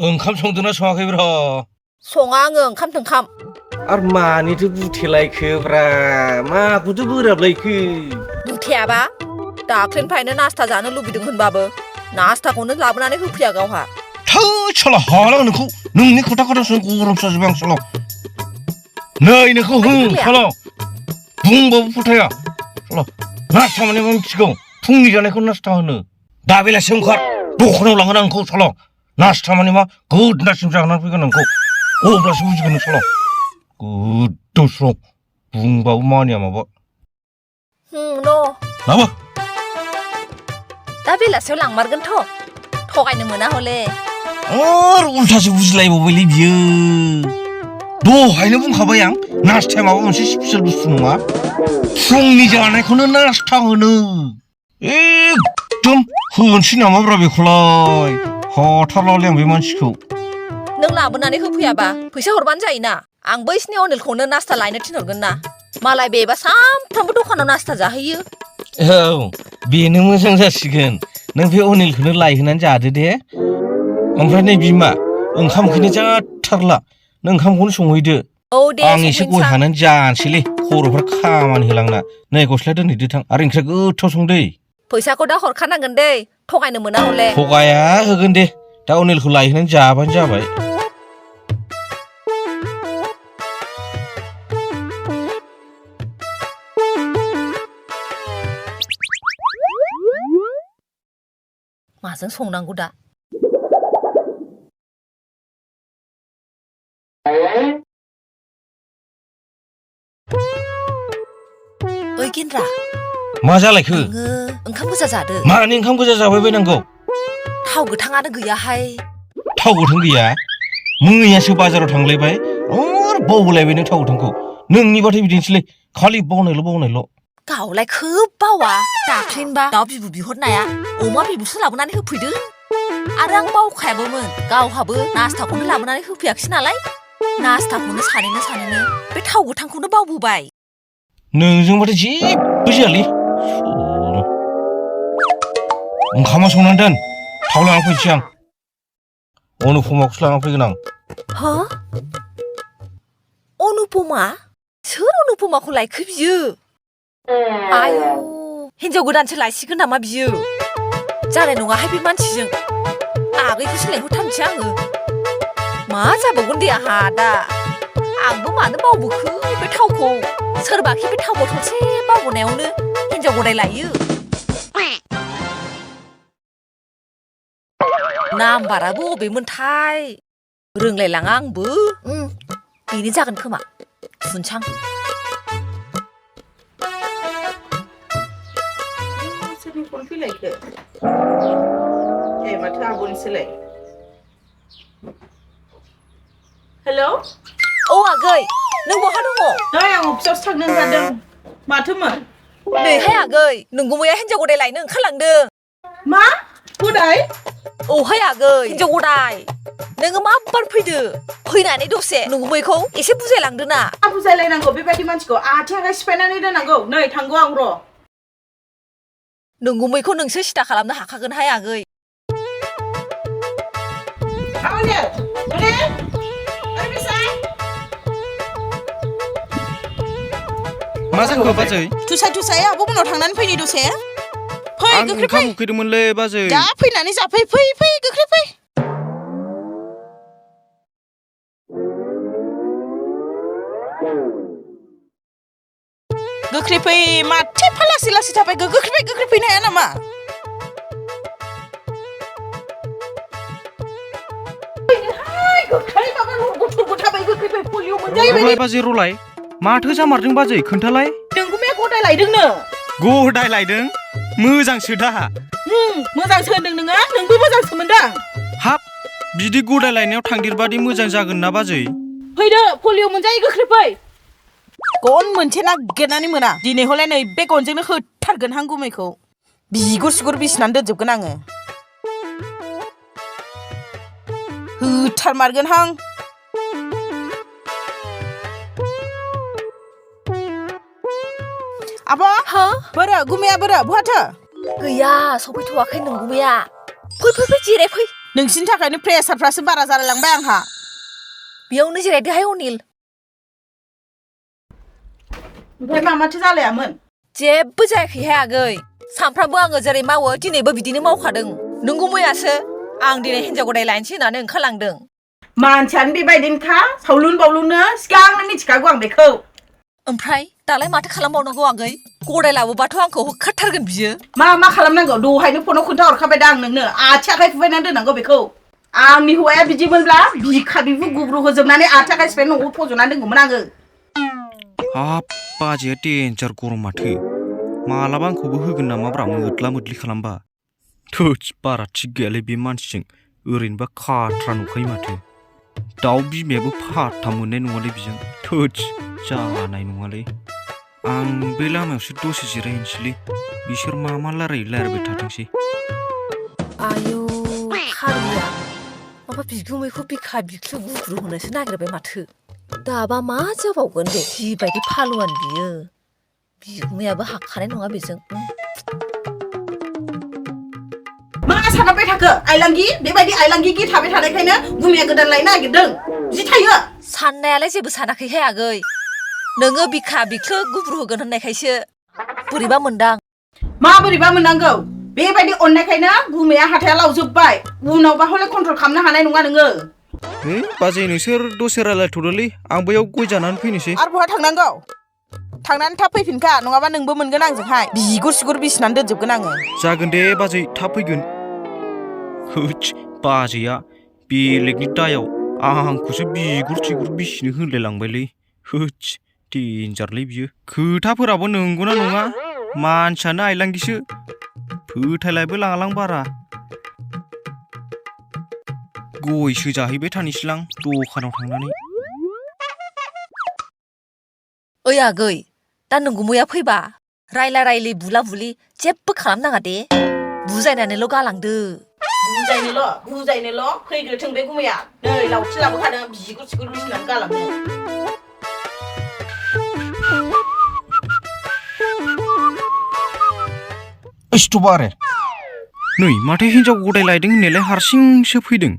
ओंखाम संदोंना सङाखैब्रा सङा आङो ओंखाम थोंखाम आरो मानिथो बुथेलायखोब्रा माखौथो बोराबलायखो बुथेयाबा दाख्लिनिफ्रायनो नास्ता जानो लुबैदों होनबाबो नास्ताखौनो लाबोनानै होफैया गावहा थौ साला हाला नोंखौ नोंनि खोथा खोथासो गरमसो जाजोब्बाय आं साला नै नोंखौ हो साला बुंबाबो फोथाया साला नास्ता माने मा मिथिगौ फुंनि जानायखौ नास्ता होनो दा बेलासियाव ओंखार दखानाव लांगोन आं नोंखौ साला नास्ता माने मा गोदनासिम जानानै फैगोन नोंखौ अब्लासो बुजिगोन नों साला गोदाव स्रं बुंबाबो मानिया माबा न' लाबो दा बेलासियाव लांमारगोनथ' थगायनो मोना हले आरो उल्थासो बुजिलायबावबायलै बियो दहायनो बुंखाबाय आं नास्ताया माबा मोनसे स्पेसियेल बुस्थु नङा फुंनि जानायखौनो नास्ता होनो एकदम होनोसै नामाब्रा बेखौलाय हाथारलालै आं बे मानसिखौ नों लाबोनानै होफैयाबा फैसा हरबानो जायोना आं बैसिनि अनिलखौनो नास्ता लायनो थिनहरगोन ना मालाय बेबा सामफ्रामबो दखानाव नास्ता जाहैयो औ बेनो मोजां जासिगोन नों बे अनिलखौनो लायहोनानै जादो दे ओमफ्राय नै बिमा ओंखाम उखैनो जाथारला नों ओंखामखौनो संहैदो औ दे आं एसे गय हानानै जानोसैलै खर'फ्रा खामानि होलांना नै गस्लाया दोनहैदो थां आरो ओंख्रिया गोथाव संदै फैसाखौ दा हरखानांगोन दै थगायनो मोना हले थगाया होगोन दे दा अनिलखौ लायहोनानै जाबानो जाबाय माजों संनांगौ दा ओइ गेन्द्रा मा जालायखो नोङो ओंखाम गोजा जादो मानि ओंखाम गोजा जाबाय बायनांगौ थाव गोथाङानो गैयाहाय थाव गोथां गैया मैयासो बाजाराव थांलायबाय आरो बावबोलायबाय नों थाव गोथांखौ नोंनिबाथाय बिदिनोसैलै खालि बावनायल' गावलाय खोब बावा दाख्लिनबा दाउ बिबु बिहरनाया अमा बिबुसो लाबोनानै होफैदों आरो आं बावखायाबोमोन गावहाबो नास्ताखौनो लाबोनानै होफैयाखिसै नालाय नास्ताखौनो सानैनो बे थाव गोथांखौनो बावबोबाय नोंजोंबाथाय जेबो जायालै ओंखामा संनानै दोन थाव लाना फैनोसै आं अनुपमाखौसो लाना फैगोन आं हो अनुपमा सोर अनुपमाखौ लायखो बियो आयु हिनजाव गोदानसो लायसिगोन नामा बियो जानाय नङाहाय बे मानसिजों आगैखौसो लेंहरथारनोसै आङो मा जाबावगोन दे आंहा दा आंबो मानो बावबोखो बे थावखौ सोरबाखि बे थाव बथलसे बावबोनायावनो हिनजाव गदाय लायो नाम्बाराबो अबेमोनथाय रोंलायलाङा आंबो बेनो जागोन खोमा थुनसां सोरनि फन फैलायखो ए माथो आब'निसोलाय हेलौ औ आगै नों बहा दङ नै आं अफिसावसो थांनो ओंखारदों माथोमोन नैहाय आगै नोंगुमैया हिनजाव गदाय लायनो ओंखारलांदों मा गदाय औहाय आगै हिनजाव गदाय नोङो माब्बार फैदो फैनानै दसे नोंगुमैखौ एसे बुजायलांदो ना बुजायलायनांगौ बेबायदि मानसिखौ आथिं आखाइ सिफायनानै दोननांगौ नै थांगौ आं र' नोंगुमैखौ नोंसो सिदा खालामनो हाखागोनहाय आगै मा जाखो बाजै थुसाय आब' मोनाव थांनानै फैनि दसे फै गोख्रै फै ओंखाम उखैदोंमोनलै बाजै दा फैनानै जाफै फै गोख्रै फै गोख्रै फै माथो एफा लासै थाबाय गोख्रै फैनो हाया नामा रलाय बाजै रलाय माथो जामारदों बाजै खोन्थालाय नोंगुमैया गदाय लायदोंनो गदाय लायदों मोजांसो दा मोजांसो होनदों नोङो नोंबो मोजांसो मोनदों हाब बिदि गदाय लायनायाव थांदेरबादि मोजां जागोन ना बाजै फैदो पलिअ मोनजायो गोख्रै फै गन मोनसे नागिरनानै मोना दिनै हले नै बे गनजोंनो होथारगोन हां गुमैखौ बिगुर सिगुर बिसिनानै दोनजोबगोन आङो होथारमारगोन हां आब' हा बोरो गुमैया बोरो बहाथो गैया सफैथ'वाखै नोंगुमैया फै जिराय फै नोंसिनि थाखायनो प्रेसारफ्रासो बारा जालायलांबाय आंहा बेयावनो जिरायदोहाय अनिल ओमफ्राय माथो जालायामोन जेबो जायाखैहाय आगै सानफ्रामबो आङो जेरै मावो दिनैबो बिदिनो मावखादों नोंगौ मैयासो आं दिनै हिनजाव गदाय लायनोसै होननानै ओंखारलांदों मानसियानो बेबायदिनोखा सावलुन बावलुननो सिगांनो मिथिखागौ आं बेखौ ओमफ्राय दालाय माथो खालामबावनांगौ आगै गदाय लाबोबाथ' आंखौ होखारथारगोन बियो मा खालामनांगौ दहायनो फनाव खोन्थाहरखाबाय दा आं नोंनो आथिं आखाइ फुबायनानै दोननांगौ बेखौ आंनि हौवाया बिदिमोनब्ला बिखा बिबु गुब्रु होजोबनानै आथिं आखाइ सिफायना न'आव फज'नानै दोनगौमोन आङो हाब बाजैया डेन्जार गरम माथो मालाबा आंखौबो होगोन नामाब्रा मोद्ला मोद्लि खालामबा थोस बारा थिग गैयालै बे मानसिजों ओरैनोबा खाथ्रा नुखायो माथो दाउ बिमायाबो फात्ता मोननाय नङालै बिजों थोस जानाय नङालै आं बे लामायावसो दसे जिरायहैनोसैलै बिसोर मा रायलायबाय थाथोंसै आयौ खारुया माबा बिगुमैखौ बिखा बिख्लु गुग्रु होनोसो नागिरबाय माथो दाबा मा जाबावगोन दे जिबायदि फालुआन बियो बिगुमैयाबो हाखानाय नङा बेजों मा सानबाय थाखो आइलांगि बेबायदि आइलांगि थाबाय थानायखायनो गुमिया गोदान लायनो नागिरदों जि थायो साननायालाय जेबो सानाखैहाय आगै नोङो बिखा बिख्लो गुब्रु होगोन होननायखायसो बोरैबा मोनदां मा बोरैबा मोननांगौ बेबायदि अननायखायनो गुमिया हाथाया लावजोबबाय उनावबा हले कन्ट्रल खालामनो हानाय नङा नोङो है बाजै नोंसोर दसे रायलायथ'दोलै आं बैयाव गय जानानै फैनोसै आरो बहा थांनांगौ थांनानै थाब फैफिनखा नङाबा नोंबो मोनगोन आंजोंहाय बिगुर सिगुर बिसिनानै दोनजोबगोन आङो जागोन दे बाजै थाब फैगोन होच बाजैया बेलेगनि दायाव आंखौसो बिगुर थिगुर बिसिनो होनलायलांबायलै होच डेन्जारलै बियो खोथाफोराबो नंगौना नङा मानसियानो आइलांगिसो फोथायलायबो लांलां बारा गयसो जाहैबाय थानोसैलां दखानाव थांनानै ओइ आगै दा नोंगुमैया फैबा रायलि बुला बुलि जेबो खालामनाङा दे बुजायनानैल' गालांदो बुजायनोल' फैग्रोथों बे गुमैया नै लावथि लाबोखादों बिगुर सिगुर बिसिनानै गालांनो स्टपारे नै माथो हिनजाव गदाय लायदों होननायलाय हारसिंसो फैदों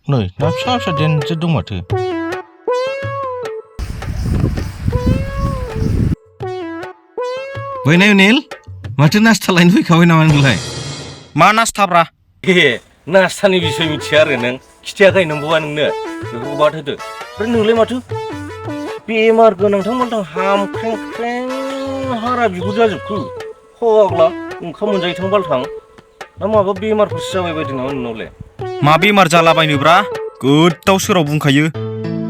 नै ना फिसा फिसा देनजार दं माथो बैनाय अनिल माथो नास्ता लायनो फैखाबाय नामा नोंलाय मा नास्ताब्रा नास्तानि बिसय मिथिया आरो नों खिथायाखै नोंबौआ नोंनो बेफोरखौ बाद होदो ओमफ्राय नोंलाय माथो बेमार गोनांथां मोनथां हामख्रें ख्रें हारा बिगुर जाजोबखो फाग्ला ओंखाम मोनजायैथां बालथां ना माबा बेमारफोरसो जाबाय बायदि नामा नोंनावलाय मा बेमार जालाबायनोब्रा गोदाव सोराव बुंखायो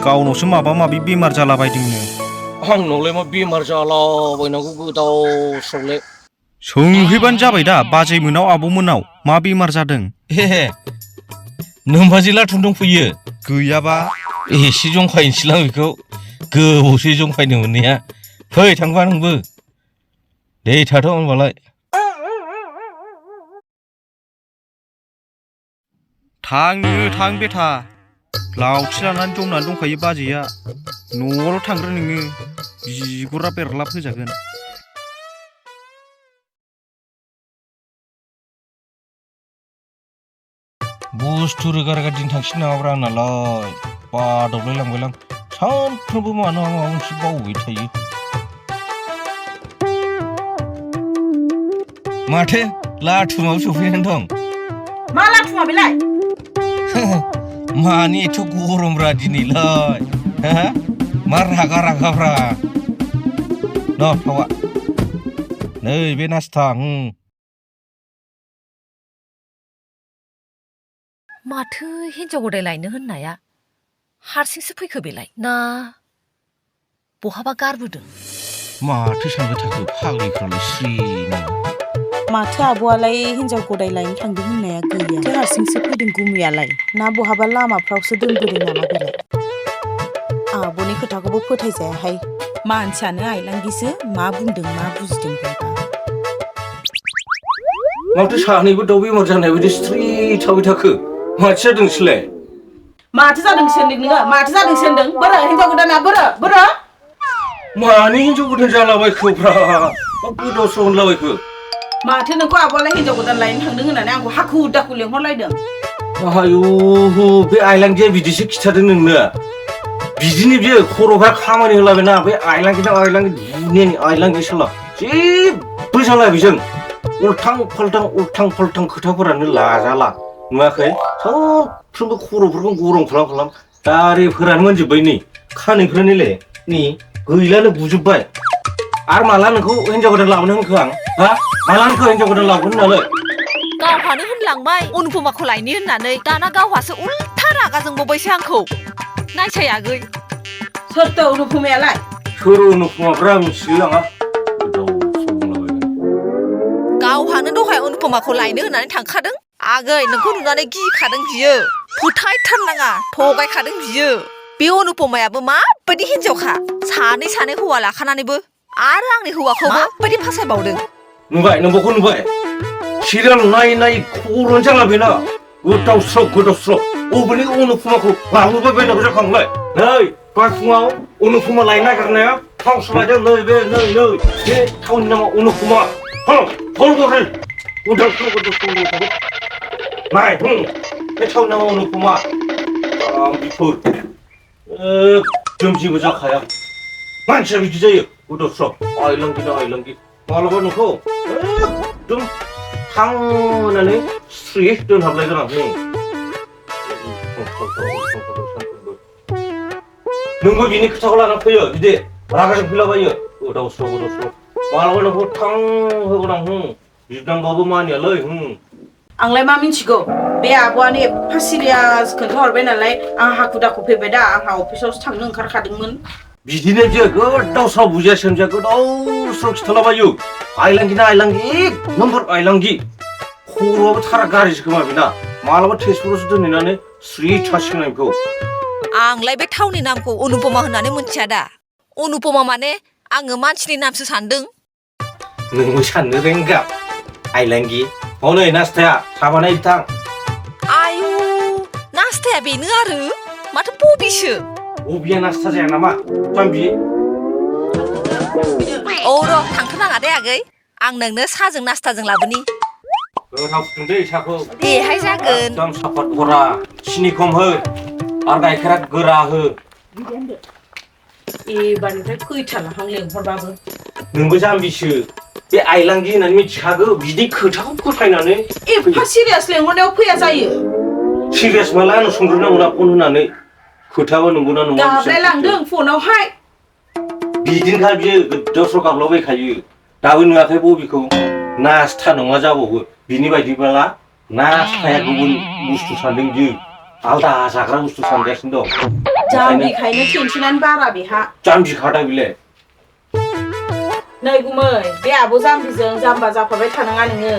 गावनावसो माबा माबि बेमार जालाबायदोंनो आंनावलाय मा बेमार जालाबायनांगौ गोदाव सोरावलाय सोंहैबानो जाबाय दा बाजै मोनाव आब' मोनाव मा बेमार जादों नोमबाजै लाथुन दंफैयो गैयाबा एसे जंखायनोसैलां बेखौ गोबावसै जंखायनो मोननाया फै थांबा नोंबो दे थाथ' होनबालाय थां बेथा लावथि लानानै जमनानै दंखायो बाजैया न'आवल' थांग्रो नोङो बिगुरा बेरलाब होजागोन बुस्थु रोगा दिन थांसै नामाब्रा आंनालाय बादबलाय लांबायलां सानफ्रोमबो माबा मोनसे बावबाय थायो माथो लाथुमाबो सफैनानै दं मा लाथुमा बेलाय मानि एथ' गरमब्रा दिनैलाय मा रागाब्रा न' थावा नै बे नास्ता माथो हिनजाव गदाय लायनो होननाया हारसिंसो फैखो बेलाय ना बहाबा गारबोदों माथो सानबाय थाखो फाग्लिफ्रालाय स्रिनो माथो आब'आलाय हिनजाव गदाय लायनो थांदों होननाया गैया हारसिंसो फैदों गुमैयालाय ना बहाबा लामाफ्रावसो दोनबोदों नामा बेलाय आब'नि खोथाखौबो फोथायजायाहाय मानसियानो आइलांगिसो मा बुंदों मा बुजिदों बेबा माथो सानैबो दाउ बेमार जानाय बायदि स्ट्रि थाबाय थाखो माथो जादों नोंसोरलाय माथो जादों सोंदों नोङो माथो जादों सोंदों बोरो हिनजाव गोदाना बोरो मानि हिनजाव गोदान जालाबायखोब्रा मा गोदाव सोराव होनलाबायखो माथो नोंखौ आब'आलाय हिनजाव गोदान लायनो थांदों होननानै आंखौ हाखु दाखु लेंहरलायदों आयु बे आइलांगिया बिदिसो खिथादों नोंनो बिदिनो बियो खर'फ्रा खामानि होलाबायना बे आइलांगि दुनियानि आइलांगि साला जेबो जाला बेजों उल्थां फाल्थां खोथाफोरानो लाजाला नुवाखै सानफ्रोमबो खर'फोरखौ गरम खालाम दारिफोरानो मोनजोब्बाय नै खानायफ्रानोलाय नै गैलानो गुजोब्बाय आरो माला नोंखौ हिनजाव गोदान लाबोनो होनखो आं हा माला होनखो हिनजाव गोदान लाबोनो होननानै गावहानो होनलांबाय अनुपमाखौ लायनि होननानै दाना गावहासो उल्था रागा जोंबावबायसो आंखौ नायसाय आगै सोरथो अनुपमायालाय सोर अनुपमाफ्रा मिथियो आंहा गावहानो दहाय अनुपमाखौ लायनो होननानै थांखादों आगै नोंखौ नुनानै गिखादों बियो फोथायथारनाङा थगायखादों बियो बे अनुपमायाबो माबायदि हिनजावखा सानै हौवा लाखानानैबो आरो आंनि हौवाखौ माबायदि फासायबावदों नुबाय नोंबोखौ नुबाय सिरियाल नायै खर'आनो जाला बेना गोदाव स्र' अबेनि अनुपमाखौ लाबोबाय बायनांगौ जाखांबाय नै दहाय फुङाव अनुपमा लायनो नागिरनाया थाव सोलायदों नै बे थावनि नामा अनुपमा नाय बे थावनि नामा अनुपमा बेफोर एकदम जेबो जाखाया मानसिया बिदि जायो गोदाव स्र' आइलांगि मालाबा नोंखौ एकदम थांनानै स्रि दोनहाबलायगोन आं नोंबो बिनि खोथाखौ लानानै फैयो बिदि रागाजों फैलाबायो गोदाव स्र' मालाबा नोंखौ थां होगोन आं बिबदांबाबो मानियालै आंलाय मा मिथिगौ बे आब'आनो एफा सिरियास खोन्थाहरबाय नालाय आं हाखु दाखु फैबाय दा आंहा अफिसावसो थांनो ओंखारखादोंमोन बिदिनो जे गोदाव स्र' बुजिया सोमजिया गोदाव स्र' खिथालाबायो आइलांगि एक नम्बर आइलांगि खर'आबो थारा गाज्रिसो खोमा बेना मालाबा तेजपुरावसो दोनहैनानै स्रि थासिगोन आं बेखौ आंलाय बे थावनि नामखौ अनुपमा होननानै मिथिया दा अनुपमा माने आङो मानसिनि नामसो सानदों नोंबो साननो रोंगा आइलांगि हनै नास्ताया साबानाय बिथां आयु नास्ताया बेनो आरो माथो बबिसो बबिया नास्ता जाया नामा जाम्बि औ र' थांथ'नाङा दे आगै आं नोंनो साजों नास्ताजों लाबोनि गोथाव फुदुंदो साखौ देहाय जागोन एकदम सापात भरा सिनि खम हो आरो गाइखेरा गोरा हो एबारनिफ्राय फैथारला आं लेंहरबाबो नोंबो जाम्बिसो बे आइलांगि होननानै मिथिखागौ बिदि खोथाखौ फोथायनानै एफा सिरियास लेंहरनायाव फैया जायो सिरियास माला आं सोंग्रोनांगौ ना फन होनानै खोथाबा नंगौना नङा गाबलाय लांदों फनावहाय बिदिनोखा बियो गोदाव स्र' गाबलाबायखायो दाबो नुवाखै बबिखौ नास्ता नङा जाबावो बिनि बायदिब्ला नास्ताया गुबुन बुस्थु सानदों बियो आलदा जाग्रा बुस्थु सानगासिनो दं जाम्बिखायनो टेनसनानो बारा बेहा जाम्बिखादा बिलाय नै गुमै बे आब' जाम्बिजों जाम्बा जाफाबाय थानाङा नोङो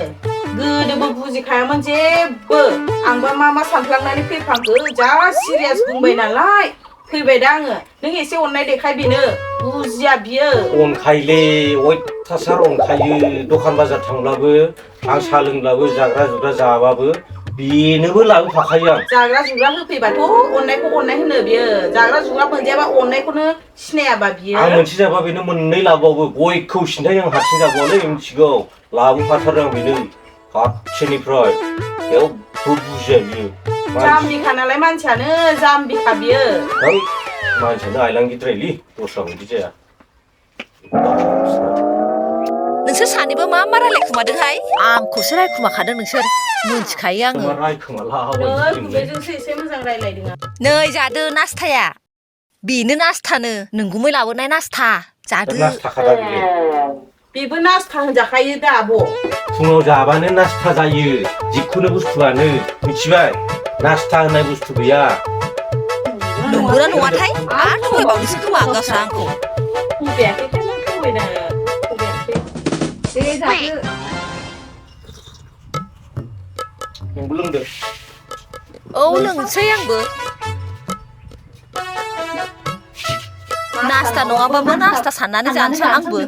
गोदोबो बुजिखायामोन जेबो आंबा मा सानफ्लांनानै फैफ्लांखो जा सिरियास बुंबाय नालाय फैबाय दा आङो नों एसे अननाय देखाय बेनो बुजिया बियो अनखायोलै अयथासार अनखायो दखान बाजार थांब्लाबो आं साहा लोंब्लाबो जाग्रा जुग्रा जाबाबो बेनोबो लाबोफाखायो आं जाग्रा जुग्रा होफैबाथ' अननायखौ अननाय होनो बियो जाग्रा जुग्रा मोनजायाबा अननायखौनो सिनायाबा बियो आं मोनसे जाबा बेनो मोननै लाबावो गयखौ सिन्थाय आं हारसिं जाबावालै मिथिगौ लाबोफाथारो आं बेनो फारसेनिफ्राय जेबो बुजिया बियो जाम्बिखा नालाय मानसियानो जाम्बिखा बियो मानसियानो आइलांगिद्रायलै दस्रा बायदि जाया नोंसोर सानैबो मा रायलायखुमादोंहाय आंखौसो रायखुमाखादों नोंसोर मिथिखायो आङो खुगाजोंसो एसे मोजां रायलायदों नै जादो नास्ताया बेनो नास्तानो नोंगुमै लाबोनाय नास्ता जादो बेबो नास्ता होनजाखायो दा आब' फुङाव जाबानो नास्ता जायो जिखुनु बुस्थुआनो मिथिबाय नास्ता होननाय बुस्थु गैया नंगौना नङाथाय आरो थगायबावनोसो खोमा आं गावस्रा आंखौ दे जादो नोंबो लोंदो औ लोंसै आंबो नास्ता नङाबाबो नास्ता साननानै जानोसै आंबो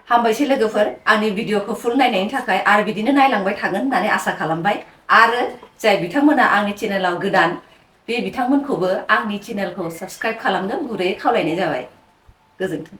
हामबायसै लोगोफोर आंनि भिडिअखौ फुल नायनायनि थाखाय आरो बिदिनो नायलांबाय थागोन होननानै आसा खालामबाय आरो जाय बिथांमोना आंनि चेनेलाव गोदान बे बिथांमोनखौबो आंनि चेनेलखौ साबस्क्राइब खालामनो गुरैयै खावलायनाय जाबाय गोजोन्थों